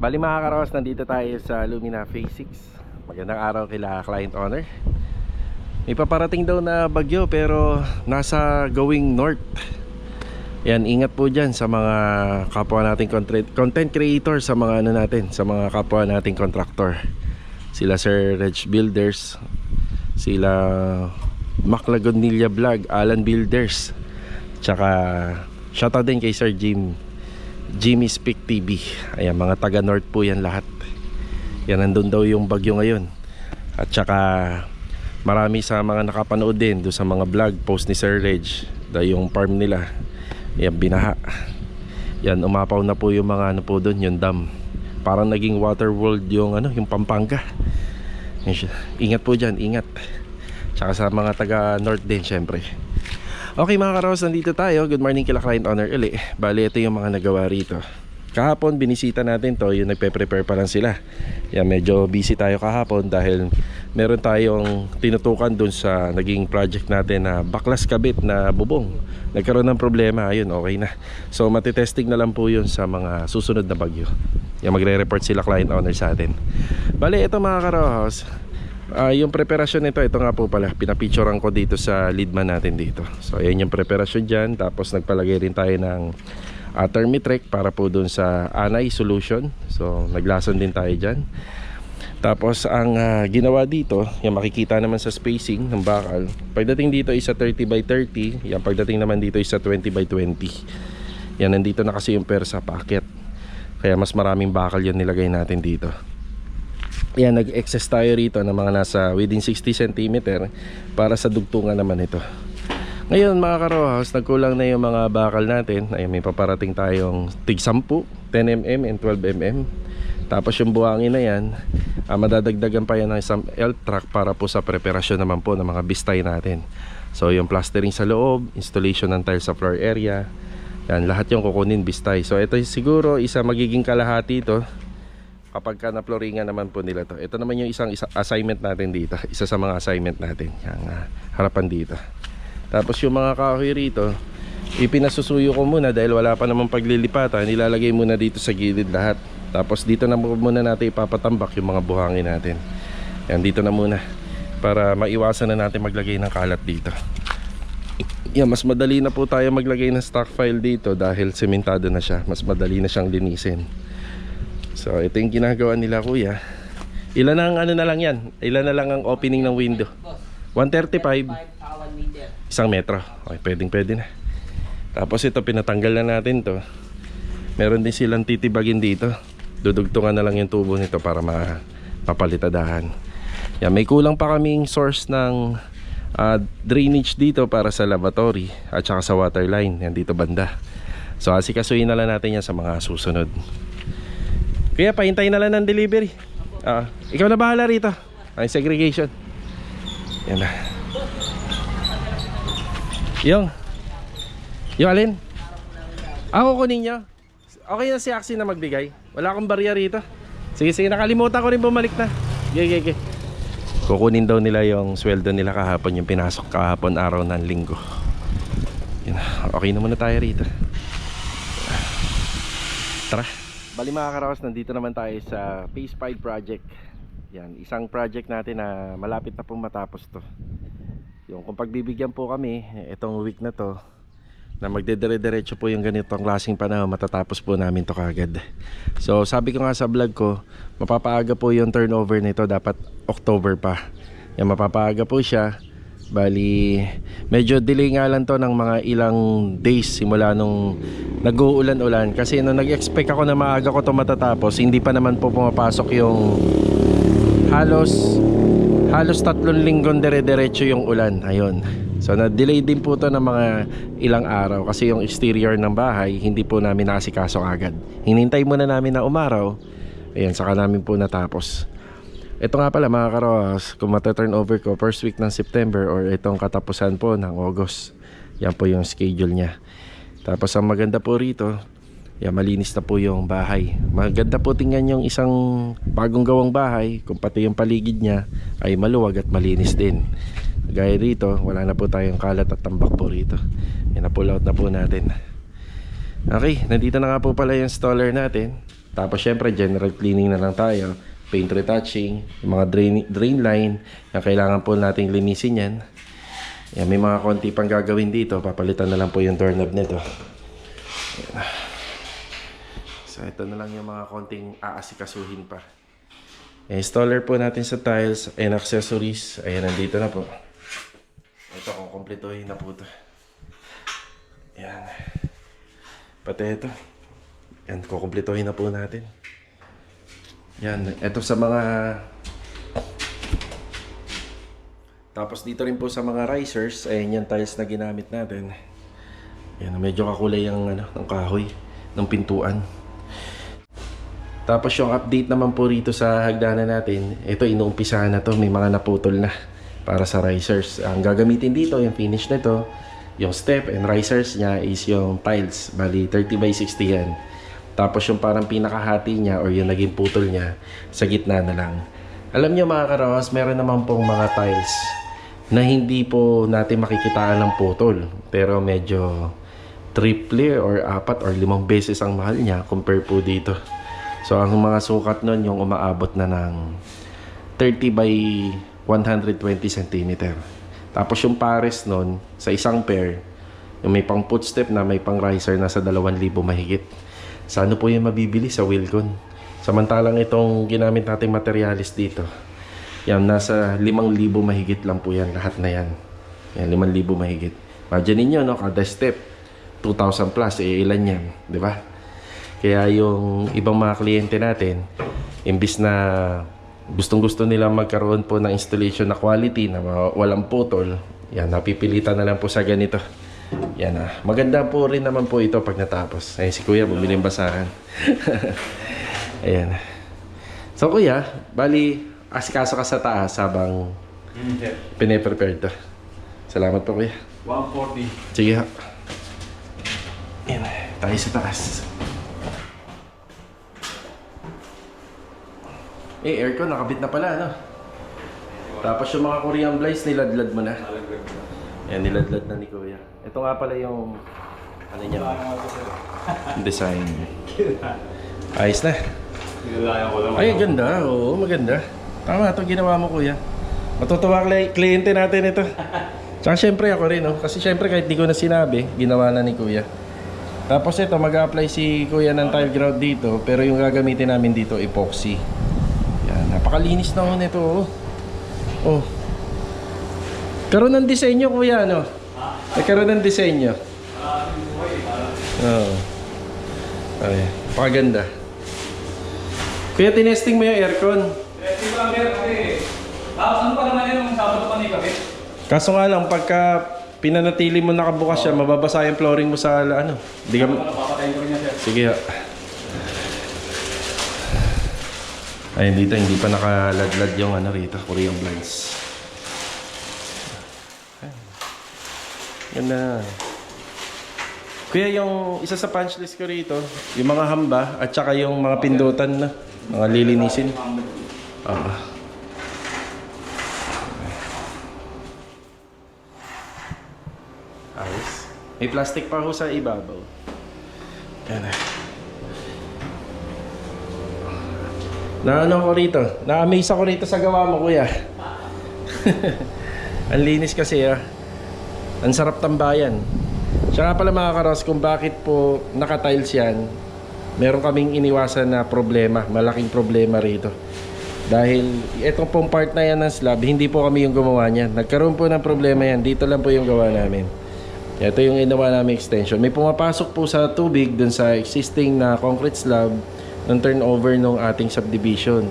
Bali mga karaos, nandito tayo sa Lumina Phase 6. Magandang araw kila client owner. May paparating daw na bagyo pero nasa going north. Yan, ingat po dyan sa mga kapwa nating content creator, sa mga ano natin, sa mga kapwa nating contractor. Sila Sir Reg Builders, sila Maclagonilla Vlog, Alan Builders, tsaka shoutout din kay Sir Jimmy Speak TV. Ayan, mga taga North po yan lahat. Yan, nandun daw yung bagyo ngayon. At saka marami sa mga nakapanood din doon sa mga vlog post ni Sir Reg, yung farm nila. Yan, binaha. Yan, umapaw na po yung mga ano po doon, yung dam. Parang naging water world yung ano, yung Pampanga. Ingat po dyan, ingat. Tsaka sa mga taga North din syempre. Okay mga karaos, nandito tayo. Good morning kila client owner Eli. Bali, ito yung mga nagawa rito. Kahapon binisita natin to, yung nagpe-prepare pa lang sila. Yan, medyo busy tayo kahapon dahil meron tayong tinutukan dun sa naging project natin na baklas kabit na bubong. Nagkaroon ng problema, ayun, okay na. So matitesting na lang po yun sa mga susunod na bagyo. Yan, magre-report sila client owner sa atin. Bali, ito mga karaos, yung preparasyon nito, ito nga po pala, pinapicturean ko dito sa leadman natin dito. So ayan yung preparasyon dyan. Tapos nagpalagay rin tayo ng Thermitrek para po dun sa anay solution. So naglason din tayo dyan. Tapos ang ginawa dito, yung makikita naman sa spacing ng bakal, pagdating dito isa 30 by 30. Yan, pagdating naman dito isa 20 by 20. Yan, nandito na kasi yung persa packet, kaya mas maraming bakal yan nilagay natin dito. Yan, nag-excess tayo rito ng mga nasa within 60 cm para sa dugtungan naman ito. Ngayon mga karohaus, nagkulang na yung mga bakal natin. Ayun, may paparating tayong tig 10, 10mm and 12mm. Tapos yung buhangin na yan, madadagdagan pa yan ng isang L-track para po sa preparasyon naman po ng mga bistay natin. So yung plastering sa loob, installation ng tiles sa floor area, yan, lahat yung kukunin bistay. So ito siguro isa magiging kalahati ito kapag ka na-floringan naman po nila to. Ito naman yung isang assignment natin dito. Isa sa mga assignment natin, yung harapan dito. Tapos yung mga kahoy rito, ipinasusuyo ko muna dahil wala pa namang paglilipatan. Nilalagay muna dito sa gilid lahat. Tapos dito na muna natin ipapatambak yung mga buhangin natin. Yan, dito na muna para maiwasan na natin maglagay ng kalat dito. Yan, mas madali na po tayo maglagay ng stock file dito dahil sementado na siya. Mas madali na siyang linisin. So ito yung ginagawa nila kuya. Ilan ang ano na lang yan? Ilan na lang ang opening ng window? 135, 1 metro. Okay, pwede na. Tapos ito, pinatanggal na natin to. Meron din silang titibagin dito. Dudugtungan na lang yung tubo nito para mapalitadahan. Yan, may kulang pa kaming source ng drainage dito para sa lavatory at saka sa water line. Yan dito banda. So asikasuhin na lang natin yan sa mga susunod. Kaya pahintayin na lang ng delivery. Ikaw na bahala rito. Ay, segregation. Yan na. Yung alin? Ako kunin nyo. Okay na si Axie na magbigay. Wala akong barya rito. Sige, nakalimutan ko rin bumalik na. Gege. Kukunin daw nila yung sweldo nila kahapon, yung pinasok kahapon araw ng linggo. Yan. Okay na muna tayo rito. Tara. Bali mga karaos, nandito naman tayo sa Phase 5 project. Yan, isang project natin na malapit na pong matapos to. Yung kung pagbibigyan po kami itong week na to, na magdedire-diretso po yung ganitong klaseng panahon, matatapos po namin to kagad. So sabi ko nga sa vlog ko, mapapaaga po yung turnover nito, dapat October pa. Yan, mapapaaga po siya. Bali, medyo delay nga lang to ng mga ilang days simula nung nag-uulan-ulan. Kasi nung nag-expect ako na maaga ko to matatapos, hindi pa naman po pumapasok yung halos 3 linggong dire-diretso yung ulan. Ayun. So na-delay din po to ng mga ilang araw kasi yung exterior ng bahay hindi po namin nakasikaso agad. Hinintay muna namin na umaraw. Ayan, saka namin po natapos. Ito nga pala mga karos, kung mata-turn over ko first week ng September or itong katapusan po ng August. Yan po yung schedule niya. Tapos ang maganda po rito, yan, malinis na po yung bahay. Maganda po tingnan yung isang bagong gawang bahay, kung pati yung paligid niya ay maluwag at malinis din. Gaya rito, wala na po tayong kalat at tambak po rito. Yan, na-pull out na po natin. Okay, nandito na nga po pala yung installer natin. Tapos syempre general cleaning na lang tayo, paint retouching, yung mga drain line, yung kailangan po nating linisin yan. Yan, may mga konti pang gagawin dito, papalitan na lang po yung doorknob nito. Yan. So ito na lang yung mga konting aasikasuhin pa. Installer po natin sa tiles and accessories. Ayan, nandito na po. Ito, kukumpletuhin na po ito. Ayan. Pati ito. Ayan, kukumpletuhin na po natin. Ayan, ito sa mga... Tapos dito rin po sa mga risers. Ayan yung tiles na ginamit natin. Ayan, medyo kakulay ang ng kahoy ng pintuan. Tapos yung update naman po rito sa hagdanan natin, ito inuumpisahan na to, may mga naputol na para sa risers. Ang gagamitin dito, yung finish nito, yung step and risers niya is yung tiles, bali 30 by 60 yan. Tapos yung parang pinakahati niya or yung naging putol niya, sa gitna na lang. Alam niyo mga karawas, meron naman pong mga tiles na hindi po natin makikitaan ng putol, pero medyo triple or 4 or 5 beses ang mahal niya compare po dito. So ang mga sukat nun yung umaabot na ng 30 by 120 cm. Tapos yung pares nun sa isang pair, yung may pang footstep na may pang riser na sa 2,000 mahigit. Sa ano po yung mabibili? Sa Wilcon. Samantalang itong ginamit nating materialis dito, yan nasa 5,000 mahigit lang po yan, lahat na yan. Yan 5,000 mahigit. Imagine niyo no, kada step 2,000 plus, ilan yan, di ba? Kaya yung ibang mga kliyente natin, imbis na gustong-gusto nila magkaroon po ng installation na quality na walang putol, yan, napipilitan na lang po sa ganito. Yan maganda po rin naman po ito pag natapos. Ay, si Kuya bumili ng basahan. Ayan. So Kuya, bali asikaso ka sa taas habang pine-prepare to. Salamat po Kuya. 140. Sige ha. Ayan, tayo sa taas. Aircon, nakabit na pala, no? Tapos yung mga Korean blinds, niladlad mo na. Ayan, niladlad na ni Kuya. Ito nga pala yung, ano niya, design. Ayos na. Ay, ganda. Oo, maganda. Tama, ito ginawa mo, Kuya. Matutuwa kliyente natin ito. Tsaka syempre ako rin, no? Kasi syempre kahit di ko na sinabi, ginawa na ni Kuya. Tapos ito, mag-a-apply si Kuya ng tile grout dito, pero yung gagamitin namin dito, epoxy. Napakalinis na nito, oh. Oh. Karoon ng disenyo, Kuya, ano? Karoon ng disenyo. Oo. Ay, napakaganda. Kuya, tinesting mo yung aircon. Tinesting ko lang kasi ano pa naman yun, Sabado pa ni kami. Kaso nga lang, pagka pinanatili mo nakabukas siya, mababasa yung flooring mo sa ano. Di ka... Papatayin ko rin yan, sir. Sige, ha. Ayun dito, hindi pa nakaladlad yung ano rito, Korean blinds. Ganda. Kuya, yung isa sa punch list ko rito, yung mga hamba at saka yung mga pindutan na, mga lilinisin. Ayos. May plastic pa ho sa ibabaw. Yan na. Na-ano ko rito? Na-amaze ako rito sa gawa mo, Kuya. Ang linis kasi, ah. Ang sarap tambayan. Siya nga pala mga karos, kung bakit po naka-tiles yan, meron kaming iniwasan na problema, malaking problema rito. Dahil itong pong part na yan ng slab, hindi po kami yung gumawa niyan. Nagkaroon po ng problema yan, dito lang po yung gawa namin. Ito yung inawa namin extension. May pumapasok po sa tubig dun sa existing na concrete slab ng turnover ng ating subdivision.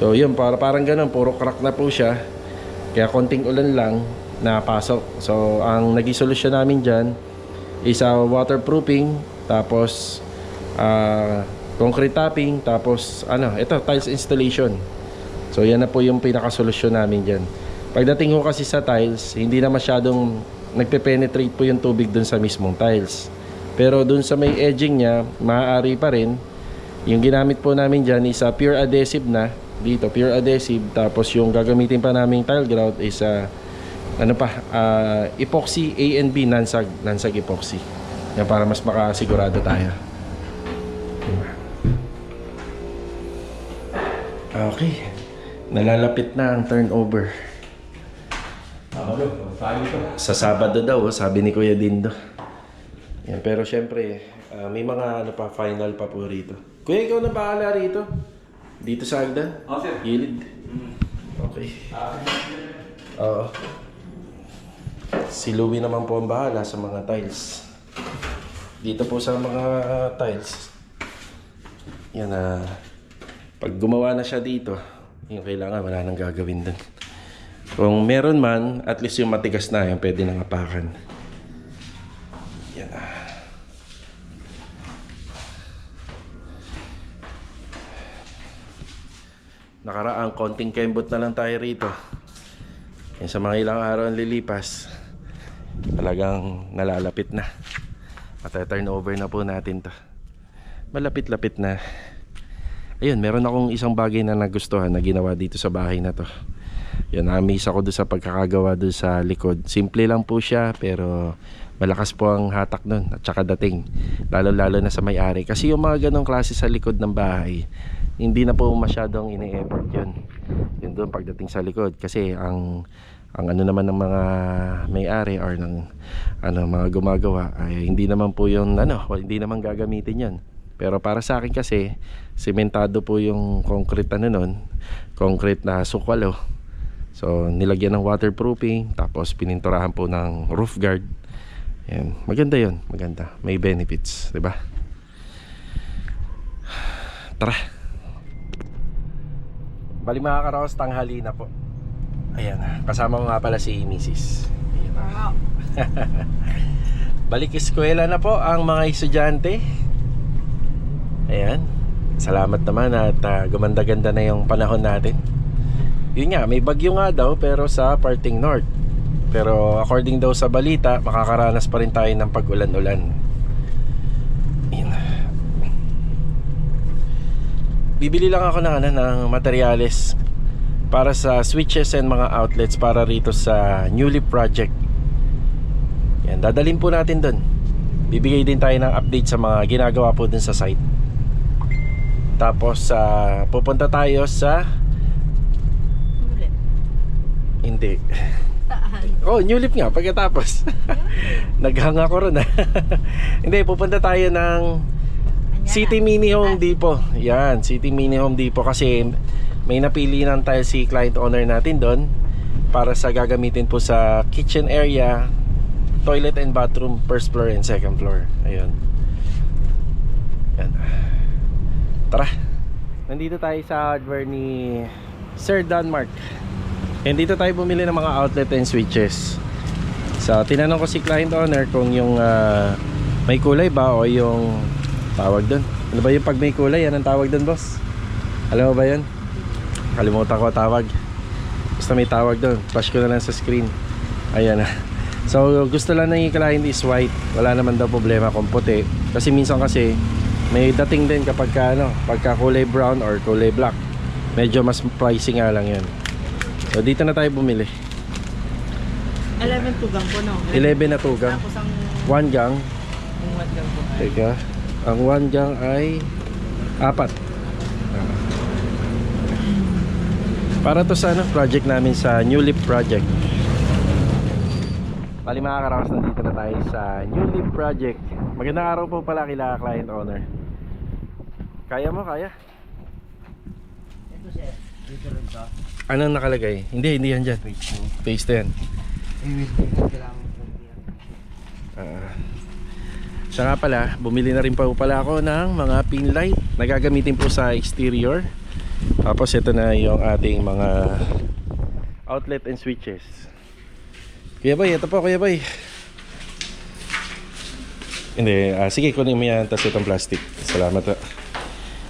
So yun, parang ganun, puro crack na po siya. Kaya konting ulan lang napasok. So ang naging solusyon namin dyan is waterproofing, tapos concrete topping, tapos ito, tiles installation. So yan na po yung pinakasolusyon namin dyan. Pagdating ko kasi sa tiles, hindi na masyadong nagpe-penetrate po yung tubig dun sa mismong tiles. Pero dun sa may edging niya, maaari pa rin. Yung ginamit po namin dyan is pure adhesive na. Dito, pure adhesive. Tapos yung gagamitin pa namin tile grout is epoxy A and B, nansag epoxy. Yan, para mas makasigurado tayo. Okay. Nalalapit na ang turnover. Sa Sabado daw, sabi ni Kuya Dindo. Yan, pero syempre, may mga ano pa, final pa po rito. Kuya, ikaw na bahala rito? Dito sa Agdan? Oo, sir. Gilid? Okay. Oo. Si Louie naman po ang bahala sa mga tiles. Dito po sa mga tiles. Yan na. Pag gumawa na siya dito, yung kailangan, wala nang gagawin dun. Kung meron man, at least yung matigas na, yung pwede nang apakan. Yan na. Nakaraang konting kembot na lang tayo rito. Yan, sa mga ilang araw ang lilipas, talagang nalalapit na. Mata-turnover na po natin to. Malapit-lapit na. Ayun, meron akong isang bagay na nagustuhan na ginawa dito sa bahay na to. Yan, na-amaze ako doon sa pagkakagawa doon sa likod. Simple lang po siya, pero malakas po ang hatak nun at saka dating. Lalo-lalo na sa may-ari. Kasi yung mga ganong klase sa likod ng bahay, hindi na po masyadong ini-effort yun. Yun doon pagdating sa likod. Kasi ang ano naman ng mga may-ari or ng mga gumagawa ay hindi naman po yung hindi naman gagamitin yun. Pero para sa akin kasi, sementado po yung concrete concrete na sukwalo. So nilagyan ng waterproofing, tapos pininturahan po ng roof guard. Yan, maganda 'yon, maganda. May benefits, 'di ba? Tara. Bali mga karaos, tanghali na po. Ayan, kasama ko nga pala si Mrs. Ayan. Balik eskwela na po ang mga estudyante. Ayan. Salamat naman at gumanda-ganda na yung panahon natin. Yun nga, may bagyo nga daw pero sa parting north. Pero according daw sa balita, makakaranas pa rin tayo ng pag-ulan-ulan. Ayan. Bibili lang ako ng materyales para sa switches and mga outlets para rito sa New Leaf project. Yan, dadalhin po natin dun. Bibigay din tayo ng update sa mga ginagawa po dun sa site. Tapos pupunta tayo sa hindi. Oh, New Leaf nga pagkatapos. Naghanga ko ron. Hindi, pupunta tayo ng City Mini Home Depot. Yan, City Mini Home Depot kasi may napili ng tile si client owner natin doon para sa gagamitin po sa kitchen area, toilet and bathroom, first floor and second floor. Ayun. Yan. Tara. Nandito tayo sa hardware ni Sir Denmark. And dito tayo bumili ng mga outlet and switches. So tinanong ko si client owner kung yung may kulay ba o yung tawag doon. Ano ba yung pag may kulay? Yan ang tawag doon, boss? Alam mo ba yan? Kalimutan ko tawag. Basta may tawag doon. Flash ko na lang sa screen. Ayan na. So gusto lang ng client is white. Wala naman daw problema kung puti. Kasi minsan kasi may dating din kapag pagka kulay brown or kulay black. Medyo mas pricey nga lang yan. So dito na tayo bumili. 11 tugang po, no? 11 na tugang. Tapos ang 1 gang. 1 gang po. Teka. Ang 1 gang ay 4. Para to sa project namin sa New Leaf project. Bali mga karakas, nandito na tayo sa New Leaf project. Magandang araw po pala kila client owner. Kaya mo, kaya? Ito sir, dito rin sa Anong nakalagay? Hindi yan dyan. Paste yan. kailangan Siya nga pala, bumili na rin pa pala ako ng mga pin light na gagamitin po sa exterior. Tapos ito na yung ating mga outlet and switches. Kuya Boy, ito po Kuya Boy. Hindi, sige kunin mo yan. Tapos itong plastic. Salamat po.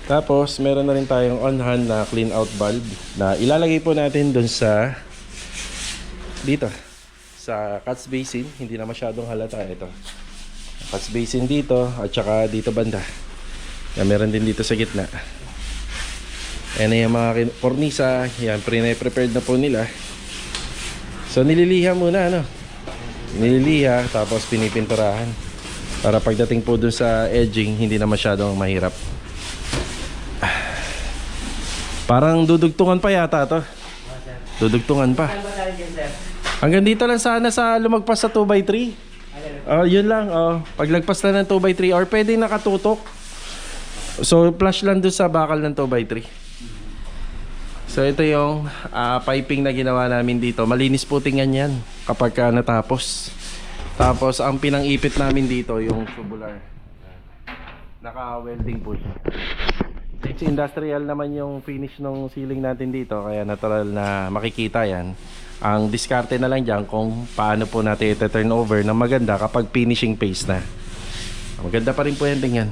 Tapos meron na rin tayong on-hand na clean out bulb na ilalagay po natin dun sa dito sa catch basin. Hindi na masyadong halata ito. Catch basin dito at saka dito banda. Yan, meron din dito sa gitna. Ayan yung mga cornisa. Yan, pre-prepared na po nila. So nililiha muna nililiha tapos pinipinturahan para pagdating po dun sa edging hindi na masyadong mahirap. Parang dudugtungan pa yata to. sir. Dudugtungan pa. Saan ba tayo dyan, sir? Hanggang dito lang sana sa lumagpas sa 2x3. Oh, yun lang. Oh, paglagpas lang ng 2x3 or pwede nakatutok. So, flush lang doon sa bakal ng 2x3. So, ito yung piping na ginawa namin dito. Malinis po tingnan yan kapag natapos. Tapos, ang pinang-ipit namin dito yung tubular. Naka-welding po siya. It's industrial naman yung finish ng ceiling natin dito. Kaya natural na makikita yan. Ang diskarte na lang dyan kung paano po natin ito-turn over na maganda kapag finishing phase na. Maganda pa rin po yan, tingnan.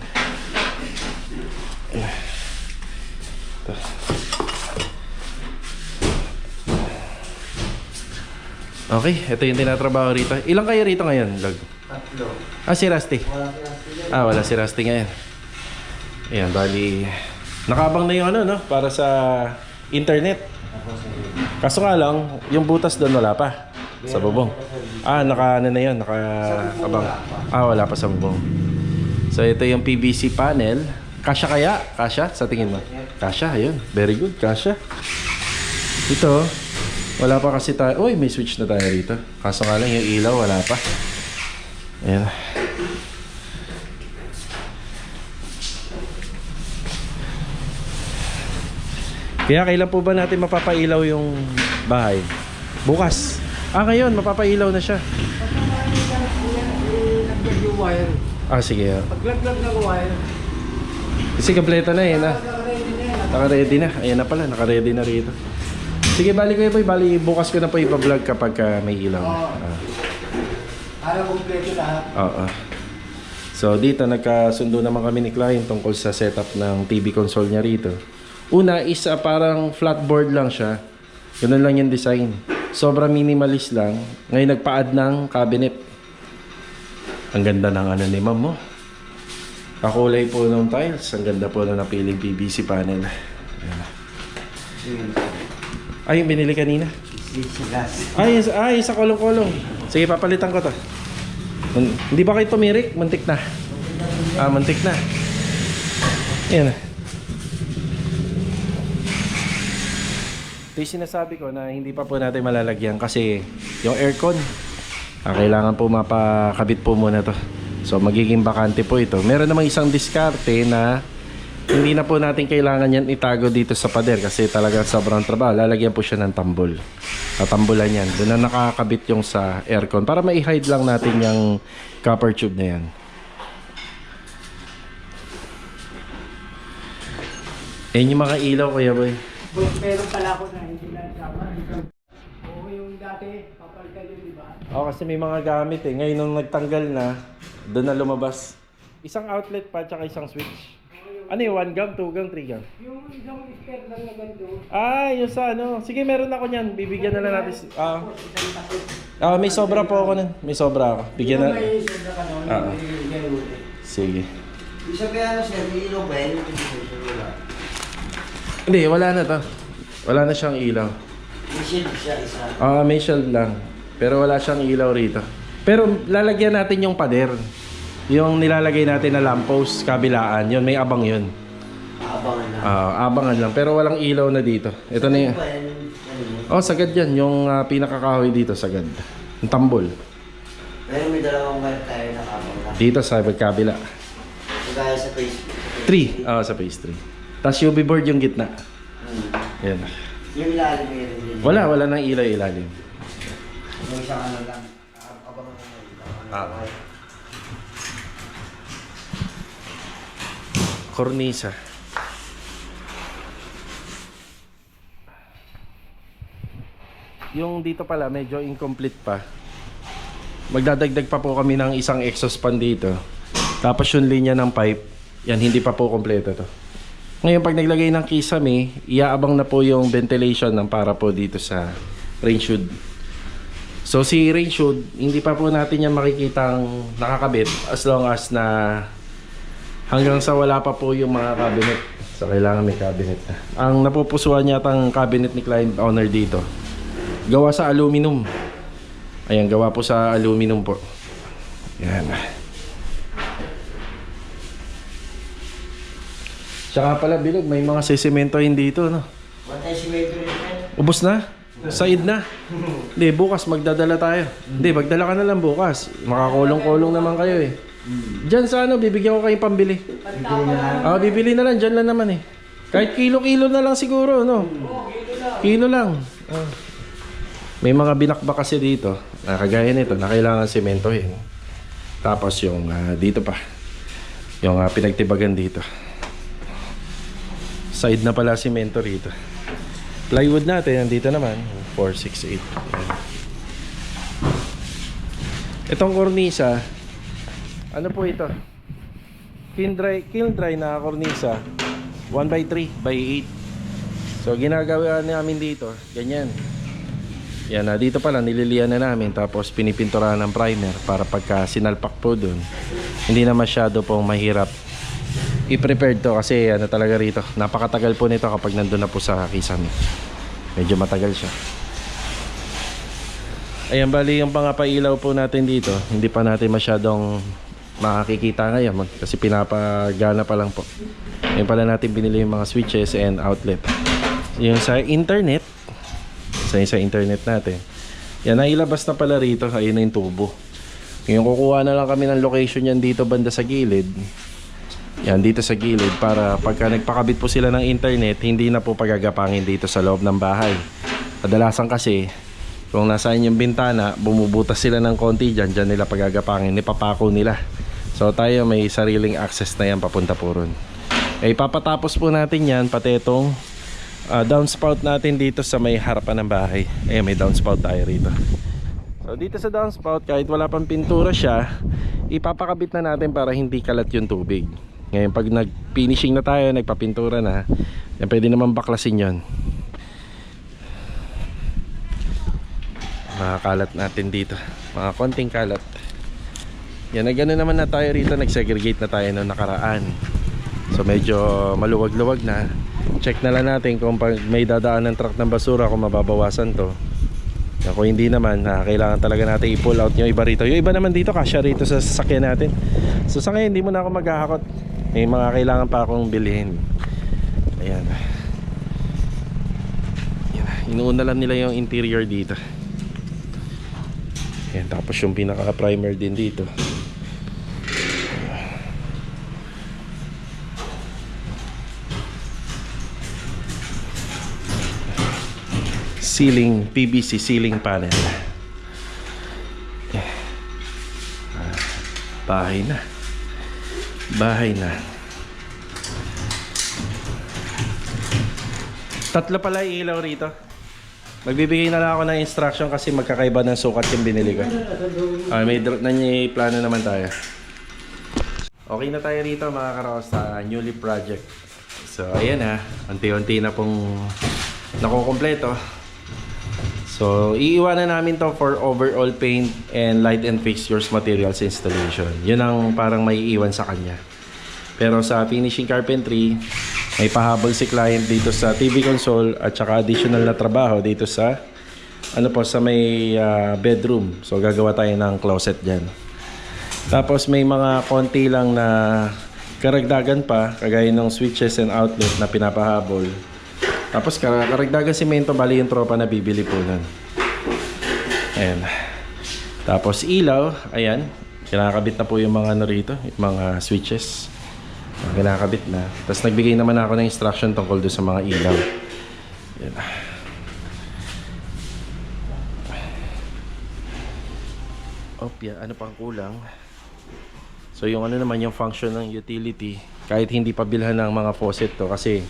Okay, ito yung tinatrabaho rito. Ilang kayo rito ngayon, Log? 3. Si Rusty. Wala si Rusty ngayon. Ayan, bali nakaabang na yung ano, no? Para sa internet. Kaso nga lang, yung butas doon wala pa. Sa bubong. Naka ano na yun, nakaabang. Wala pa sa bubong. So ito yung PVC panel. Kasya kaya? Kasya? Sa tingin mo? Kasya, ayun. Very good, kasya. Ito, wala pa kasi tayo. Uy, may switch na tayo rito. Kaso nga lang yung ilaw, wala pa. Ayan. Kaya kailan po ba natin mapapailaw yung bahay? Bukas. Ngayon, mapapailaw na siya. Naglag yung wire. Sige. Paglaglag ng wire. Kasi kompleto na yun. Naka-ready na. Ayan na pala, naka-ready na rito. Sige, bali ko boy. Bali, bukas ko na po ipa-vlog kapag may ilaw na. Kompleto lahat. Oo. So, dito nagkasundo naman kami ni client tungkol sa setup ng TV console niya rito. Una is parang flat board lang siya. Ganun lang yung design. Sobrang minimalist lang. Ngayon nagpa-add ng cabinet. Ang ganda ng ano ni ma'am mo. Kakulay po ng tiles. Ang ganda po na napiling PVC panel. Ayan. Yung binili kanina? Yung sa kolong-kolong. Sige, papalitan ko to. Hindi ba kayo tumirik? Muntik na. Muntik na. Ayan. Ito yung sinasabi ko na hindi pa po natin malalagyan kasi yung aircon kailangan po mapakabit po muna to. So magiging bakante po ito. Meron namang isang diskarte na hindi na po natin kailangan yan itago dito sa pader kasi talagang sobrang trabaho. Lalagyan po siya ng tambol. Tatambulan yan. Doon na nakakabit yung sa aircon para ma-hide lang natin yung copper tube na yan. Ayan yung mga ilaw, Kuya Boy. Meron pala ako na hindi na tama. Oo, yung dati, papalitan yun, di ba? Kasi may mga gamit eh. Ngayon nung nagtanggal na, doon na lumabas. Isang outlet pa, tsaka isang switch. Ano yung 1 gam, 2 gam, 3 gam? Yung isang spare lang na ganito. Yung sa ano. Sige, meron ako niyan. Bibigyan na lang natin. May sobra po ako nun. May sobra ako. Bigyan na. May sobra ka naman. Sige. Isa kaya na siya, may ilaw ba yun? Hindi, wala na to. Wala na siyang ilaw. May shield siya isa. May shield lang. Pero wala siyang ilaw rito. Pero lalagyan natin yung pader. Yung nilalagay natin na lamppost, kabilaan. Yun, may abang yun. Abangan lang. Abangan lang. Pero walang ilaw na dito. Ito na yun. Sagad yan. Yung pinakakahoy dito, sagad. Yung tambol. Pero may dalawang wire tayo na kabang lang. Dito sa kabila. Kagaya sa phase 3. Sa phase 3. Tapos UV board yung gitna. Yan. Yung ilalim meron din. Wala nang ilaw ilalim. Yung isang ano lang. Abangan lang. Kornisa. Yung dito pala medyo incomplete pa. Magdadagdag pa po kami ng isang exhaust fan dito. Tapos yung linya ng pipe, yan hindi pa po kompleto to. Ngayon pag naglagay ng kisame, iaabang na po yung ventilation ng para po dito sa range hood. So si range hood, hindi pa po natin yan makikitang nakakabit as long as na hanggang sa wala pa po yung mga cabinet. So kailangan may cabinet na. Ang napupusuan yatang cabinet ni client owner dito, gawa sa aluminum. Ayan, gawa po sa aluminum po. Yan. Tsaka pala bilog, may mga sesimentohin dito, no? Ubos na? Said na? Hindi, bukas magdadala tayo. Hindi, magdala ka na lang bukas. Makakulong-kulong naman kayo eh. Diyan sa ano, bibigyan ko kayong pambili. Bibili na lang, dyan lang naman eh. Kahit kilo-kilo na lang siguro, no? Kilo lang. May mga binakbak kasi dito, kagaya nito, na kailangan sementohin. Tapos yung dito pa, yung pinagtibagan dito. Side na pala semento rito. Plywood natin, nandito naman 468. Itong kornisa, ano po ito? Kiln dry na kornisa, 1x3x8. So ginagawa namin dito, ganyan. Yan, dito pala nililian na namin, tapos pinipinturahan ng primer para pagka sinalpak po dun, hindi na masyado pong mahirap i-prepared to, kasi ano talaga rito, napakatagal po nito kapag nandun na po sa kisame. Medyo matagal siya. Ayan, bali yung pangapailaw po natin dito, hindi pa natin masyadong makikita ngayon kasi pinapagana pa lang po. Ngayon pala natin binili yung mga switches and outlet. Yung sa internet, sa internet natin, yan, nailabas na pala rito. Ayun na yung tubo. Ngayon kukuha na lang kami ng location yan dito banda sa gilid. Yan, dito sa gilid, para pagka nagpakabit po sila ng internet, hindi na po pagagapangin dito sa loob ng bahay. Kadalasan kasi, kung nasaan yung bintana, bumubutas sila ng konti dyan, dyan nila pagagapangin, nipapako nila. So tayo may sariling access na yan papunta po ron. Ipapatapos po natin yan, pati itong downspout natin dito sa may harapan ng bahay. Ayan, may downspout tayo rito. So dito sa downspout, kahit wala pang pintura siya, ipapakabit na natin para hindi kalat yung tubig. Ngayon pag nag-finishing na tayo, nagpapintura na, yan, pwede naman baklasin yon. Makakalat natin dito, mga konting kalat. Yan, nagano naman na tayo rito, nag-segregate na tayo noong nakaraan. So medyo maluwag-luwag na. Check na lang natin kung pag may dadaan ng truck ng basura, kung mababawasan to. Yan, kung hindi naman, kailangan talaga natin i-pull out yung iba rito. Yung iba naman dito, kasya rito sa sasakyan natin. So sa ngayon, hindi mo na ako maghahakot. May mga kailangan pa akong bilhin. Ayan. Ayan. Inuuna lang nila yung interior dito. Ayan. Tapos yung pinaka-primer din dito. Ceiling, PVC ceiling panel. Bahay na. Bahay na. Tatlo pala yung ilaw rito. Magbibigay na lang ako ng instruction kasi magkakaiba ng sukat yung binili ko. May plano naman tayo. Okay na tayo rito mga karaos sa newly project. So ayan na, unti-unti na pong nakukumpleto. So iiwanan namin to for overall paint and light and fixtures materials installation. Yun ang parang may iiwan sa kanya. Pero sa finishing carpentry, may pahabol si client dito sa TV console at saka additional na trabaho dito sa sa may bedroom. So gagawa tayo ng closet dyan. Tapos may mga konti lang na karagdagan pa, kagaya ng switches and outlet na pinapahabol. Tapos karagdagan semento, bali yung tropa na bibili po nun. Ayan. Tapos ilaw, ayan. Kinakabit na po yung mga rito, yung mga switches. Kinakabit na. Tapos nagbigay naman ako ng instruction tungkol doon sa mga ilaw. Ayan. Yeah, ano pang kulang? So yung naman yung function ng utility, kahit hindi pa bilhan ng mga faucet to, kasi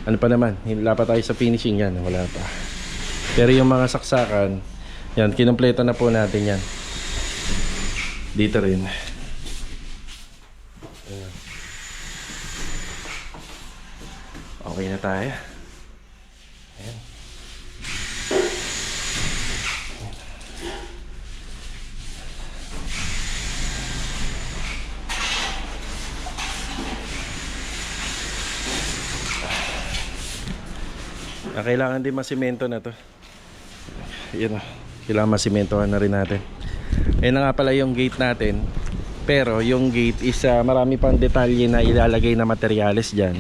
ano pa naman, wala pa tayo sa finishing yan, wala pa. Pero yung mga saksakan, yan, kinumpleto na po natin yan. Dito rin. Ayan. Okay na tayo. Ayan. Kailangan din masimento na to. Yan o. Kailangan masimentohan na rin natin. Ayan na nga pala yung gate natin. Pero yung gate is marami pang detalye na ilalagay na materyales dyan.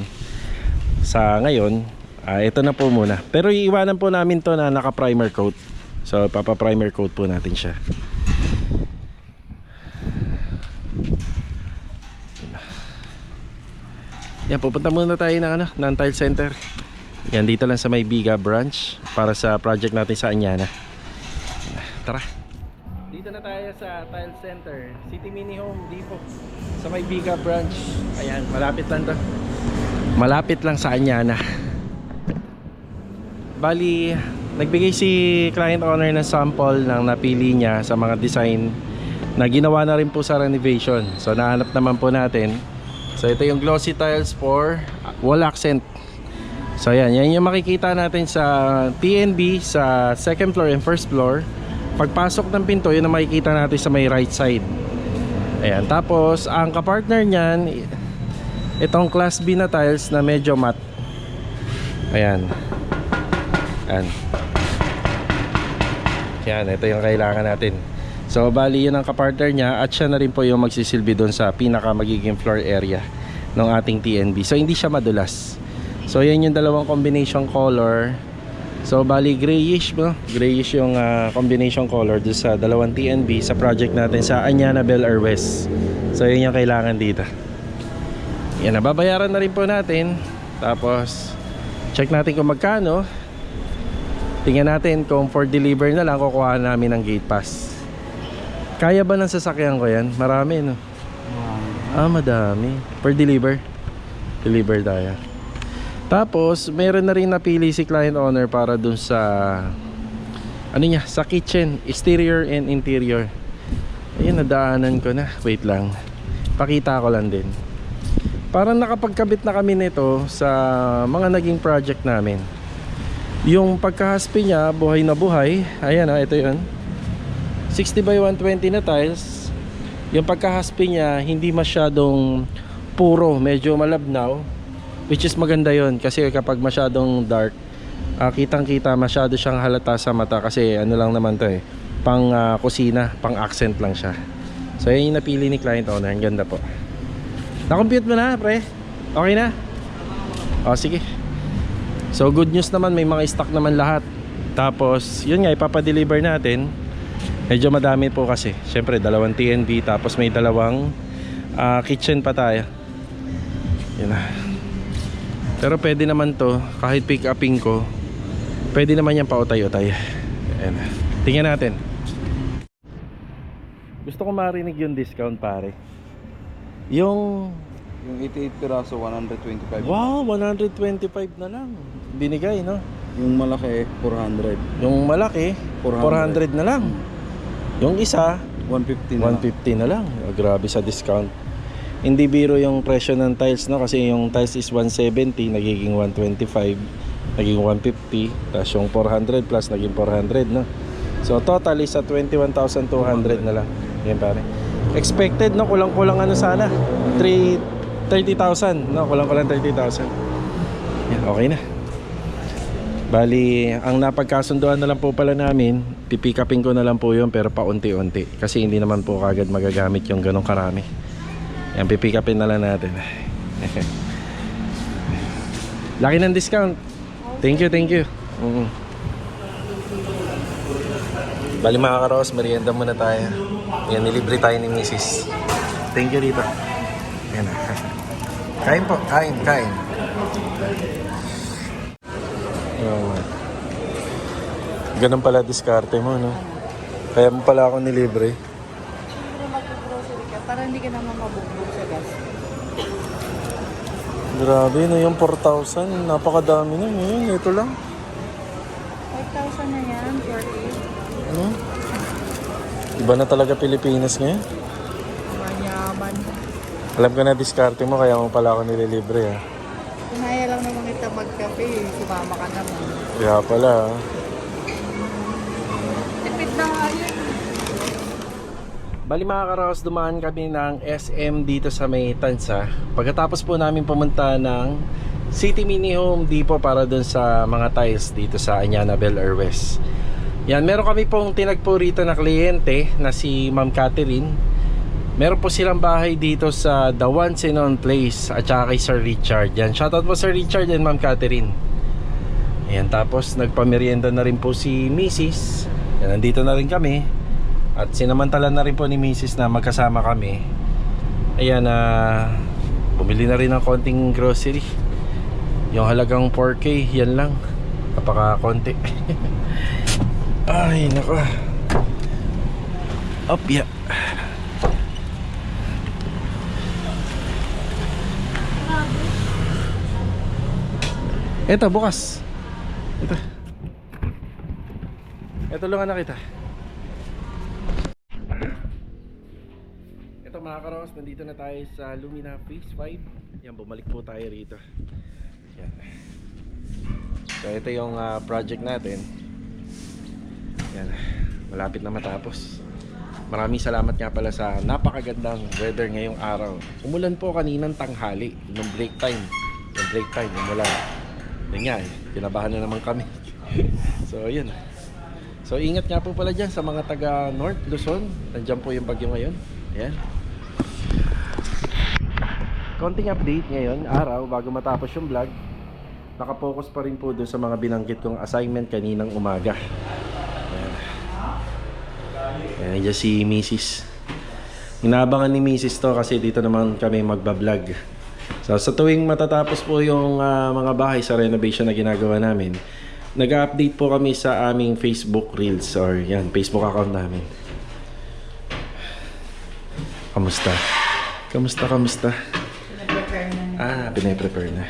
Sa ngayon, Ito na po muna. Pero iiwanan po namin to na naka-primer coat. So papa-primer coat po natin siya. Yan, pupunta muna tayo ng tile center. Yan, dito lang sa may Biga branch para sa project natin sa Anyana. Tara. Dito na tayo sa tile center, City Mini Home Depot sa may Biga branch. Ayan, malapit lang to. Malapit lang sa Anyana. Bali, nagbigay si client owner ng sample ng napili niya sa mga design na ginawa na rin po sa renovation. So nahanap naman po natin. So ito yung glossy tiles for wall accent. So yan yung makikita natin sa TNB sa second floor and first floor. Pagpasok ng pinto, yun ang makikita natin sa may right side. Ayan, tapos ang kapartner niyan, itong class B na tiles na medyo matte. Ayan. Ayan. Yan, ito yung kailangan natin. So bali yun ang kapartner niya at siya na rin po yung magsisilbi doon sa pinaka magiging floor area ng ating TNB. So hindi siya madulas. So yan yung dalawang combination color. So bali grayish, no? Grayish yung combination color doon sa dalawang TNB sa project natin sa Anyana Bel Air West. So yun yung kailangan dito. Yan, nababayaran na rin po natin. Tapos check natin kung magkano. Tingnan natin kung for deliver na lang kukuha namin ng gate pass. Kaya ba ng sasakyan ko yan? Marami, no? Madami. Per deliver. Deliver tayo. Tapos meron na rin napili si client owner para dun sa sa kitchen, exterior and interior. Ayun, nadaanan ko na. Wait lang, pakita ko lang din. Parang nakapagkabit na kami nito sa mga naging project namin. Yung pagkahaspi niya, buhay na buhay. Ayan, ito yun, 60 by 120 na tiles. Yung pagkahaspi niya hindi masyadong puro, medyo malabnaw, which is maganda yon kasi kapag masyadong dark, kitang kita, masyado siyang halata sa mata kasi ano lang naman to pang kusina, pang accent lang siya. So yun yung napili ni client owner. Ang ganda po. Na-compute mo na, pre? Okay na? O sige. So good news naman, may mga stock naman lahat. Tapos yun nga, ipapadeliver natin. Medyo madami po kasi syempre dalawang TNB, tapos may dalawang kitchen pa tayo. Yun na. Pero pwede naman to, kahit pick upin ko, pwede naman yan pautay-utay. Ayan. Tingnan natin. Gusto ko marinig yung discount, pare. Yung 88 piraso, 125. wow, 125 na lang binigay, no? Yung malaki, 400. Yung malaki 400 na lang. Yung isa 150 na. 150 na lang. Grabe sa discount. Hindi biro yung presyo ng tiles, no? Kasi yung tiles is 170, nagiging 125, naging 150, tapos yung 400 plus naging 400, no? So total is at 21,200 na lang. Yan, pare. Expected, no? Kulang-kulang sana 30,000, no? Kulang-kulang 30,000. Yan, okay na. Bali, ang napagkasunduan na lang po pala namin, pipikapin ko na lang po yun, pero paunti-unti. Kasi hindi naman po kagad magagamit yung ganong karami. Yan, pipikapin na lang natin. Laki ng discount. Thank you, thank you. Bali mga karos, merienda muna tayo. Yan, nilibre tayo ni Mrs. Thank you dito. Yan. Kain po, kain. Ganun pala diskarte mo, no? Kaya mo pala ako nilibre. Siguro mag-grocery ka para hindi ka naman mabugbog sa gas. Grabe, no? Yung 4,000, napakadami na. Ngayon, ito lang. 5,000 na yan, 48. Ano? Iba na talaga Pilipinas ngayon. Manyaman. Alam ko na diskarte mo, kaya mo pala ako nililibre, ha? Kunaya lang naman kita magkape, sumama ka naman. Kaya pala, ha? Tipid na nga yun. Bali mga karos, dumaan kami ng SM dito sa may Tansa. Pagkatapos po namin pumunta ng City Mini Home Depot para dun sa mga tiles dito sa Anyana Bel Air West. Yan, meron kami pong tinagpo rito na kliyente na si Ma'am Catherine. Meron po silang bahay dito sa The One Sinon Place at saka kay Sir Richard. Yan, shoutout po Sir Richard and Ma'am Catherine. Ayan, tapos nagpamerienda na rin po si Mrs. Ayan, nandito na rin kami. At sinamantala na rin po ni Mrs. na magkasama kami. Ayan, bumili na rin ng konting grocery. Yung halagang 4K, yan lang. Napaka-konti. Ay, nako. Opya. Ito, bukas. Ito. Ito lang na kita. Ito mga karos, nandito na tayo sa Lumina Phase 5. Yan, bumalik po tayo rito. Yan. So ito yung project natin. Yan, malapit na matapos. Maraming salamat nga pala sa napakagandang weather ngayong araw. Umulan po kaninang tanghali, nung break time. Yung break time, umulan. Yun nga kinabahan na naman kami. So yun. So ingat nga po pala dyan sa mga taga North Luzon. Nandyan po yung bagyo ngayon. Ayan. Konting update ngayon, araw, bago matapos yung vlog. Nakapokus pa rin po doon sa mga binanggit kong assignment kaninang umaga. Ayan. Ayan, dyan si Mrs. Inaabangan ni Mrs. to kasi dito naman kami magbablog. So sa tuwing matatapos po yung mga bahay sa renovation na ginagawa namin, nag-update po kami sa aming Facebook Reels or yan, Facebook account namin. Kamusta? Kamusta? Pinaprepare na.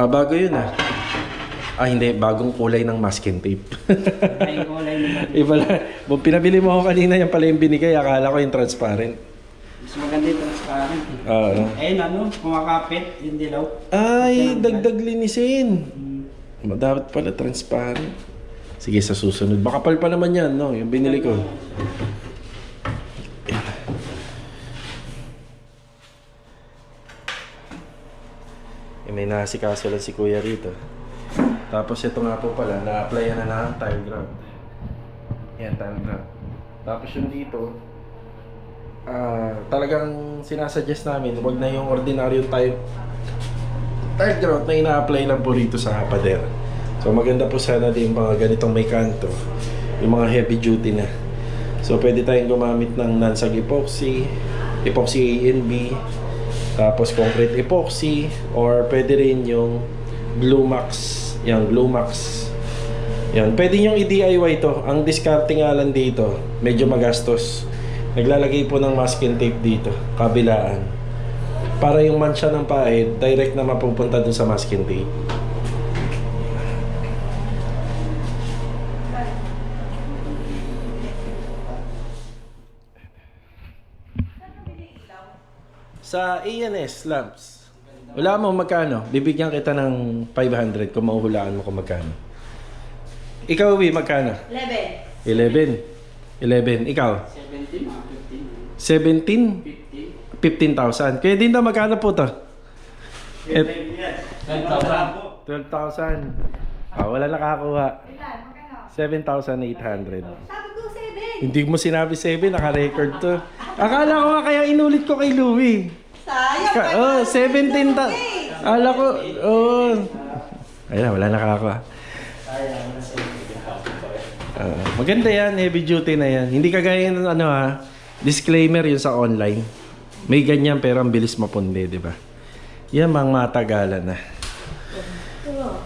Bago yun hindi, bagong kulay ng masking tape. Ay, kulay naman. Iba lang. Pinabili mo ako kanina, yung pala yung binigay, akala ko yung transparent. Mas maganda yung transparent. Oo. Kumakapit, yung dilaw. Ay, dagdag linisin. Dapat pala transparent. Sige, sa susunod. Makapal pa naman yan, no? Yung binili ko. May nasikaso lang si kuya rito. Tapos ito nga po pala, na-applyan na ng tile ground. Yan, tile ground. Tapos yung dito, talagang sinasuggest namin, wag na yung ordinaryong tile ground na ina-apply lang po rito sa pader. So maganda po sana din mga ganitong may kanto, yung mga heavy duty na. So pwede tayong gumamit ng Nansag epoxy, epoxy A and B, tapos concrete epoxy, or pwede rin yung Glue Max. Yan, Glue Max. Yan, pwede nyo i-DIY to. Ang discarding nga lang dito, medyo magastos. Naglalagay po ng masking tape dito, kabilaan. Para yung mansya ng pahid, direct na mapupunta dun sa masking tape. Sa ANS Labs, wala mo magkano? Bibigyan kita ng 500 kung mahuhulaan mo kung magkano. Ikaw, Uwi, magkano? 11. 11. Ikaw? 17? 15,000. Kaya din na magkano po to? 12,000. 12,000. Wala nakakuha. 7,800. Sabi ko 7. Hindi mo sinabi 7, naka-record to. Akala ko nga kaya inulit ko kay Louie. Sayang. 17 Ala ko, ayun, wala nakakakuha. Maganda yan, heavy duty na yan. Hindi kagaya ng disclaimer yun sa online. May ganyan pero ang bilis mapundi, di ba? Yan mga matagalan na.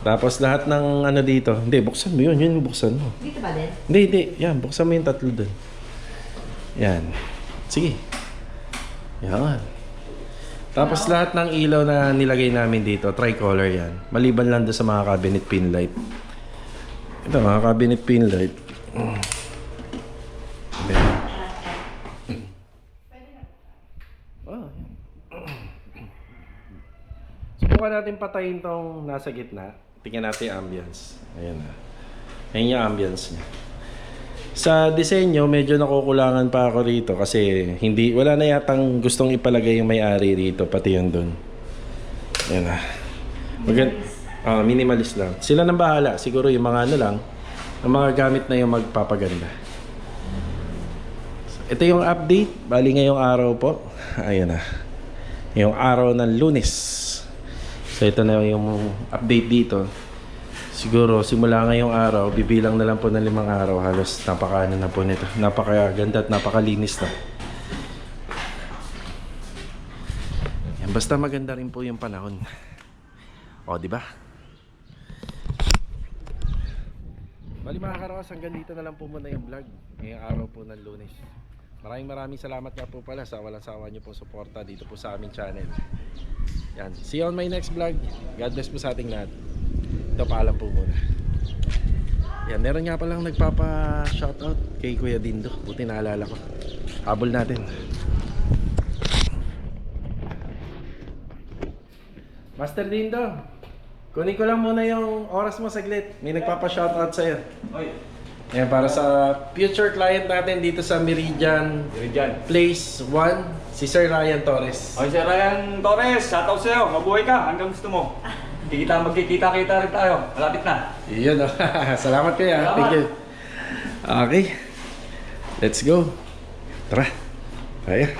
Tapos lahat ng dito, hindi, buksan mo yun yung buksan mo. Dito ba din? Hindi, yan, buksan mo yung tatlo dun. Yan, sige. Yan. Tapos lahat ng ilaw na nilagay namin dito, tricolor yan. Maliban lang doon sa mga cabinet pin light. Ito, mga cabinet pin light. Subukan natin patayin tong nasa gitna. Tingnan natin yung ambience. Ayan na. Ayan yung ambience niya. Sa disenyo, medyo nakukulangan pa ako rito kasi wala na yatang gustong ipalagay yung may-ari rito, pati yun dun. Ayan na. Minimalist lang. Sila nang bahala. Siguro yung mga lang, ang mga gamit na yung magpapaganda. Ito yung update. Bali ngayong araw po. Ayan na. Yung araw ng Lunes. So ito na yung update dito. Siguro simula ngayong araw, bibilang na lang po ng 5 araw. Halos napakaano na po nito. Napakaganda at napakalinis na. Yan, basta maganda rin po yung panahon. O, di ba? Bali mga karawas, hanggang dito na lang po muna yung vlog ngayong araw po ng Lunes. Maraming salamat nga po pala sa walang sawa nyo po suporta dito po sa aming channel. Yan. See you on my next vlog. God bless po sa ating lahat. Ito, paalam po muna. Yan, meron nga palang nagpapa-shoutout kay Kuya Dindo. Buti naalala ko. Habol natin. Master Dindo, kunin ko lang muna yung oras mo saglit. May nagpapa-shoutout sa'yo. Oy, Yan, para sa future client natin dito sa Meridian Meridian. Place 1, si Sir Ryan Torres. Oy, Sir Ryan Torres, shoutout sa'yo. Mabuhay ka hanggang gusto mo. Magkikita-kita rin tayo. Malapit na. Iyon, oh. Salamat kuya. Salamat. Thank you. Okay. Let's go. Tara. Kaya.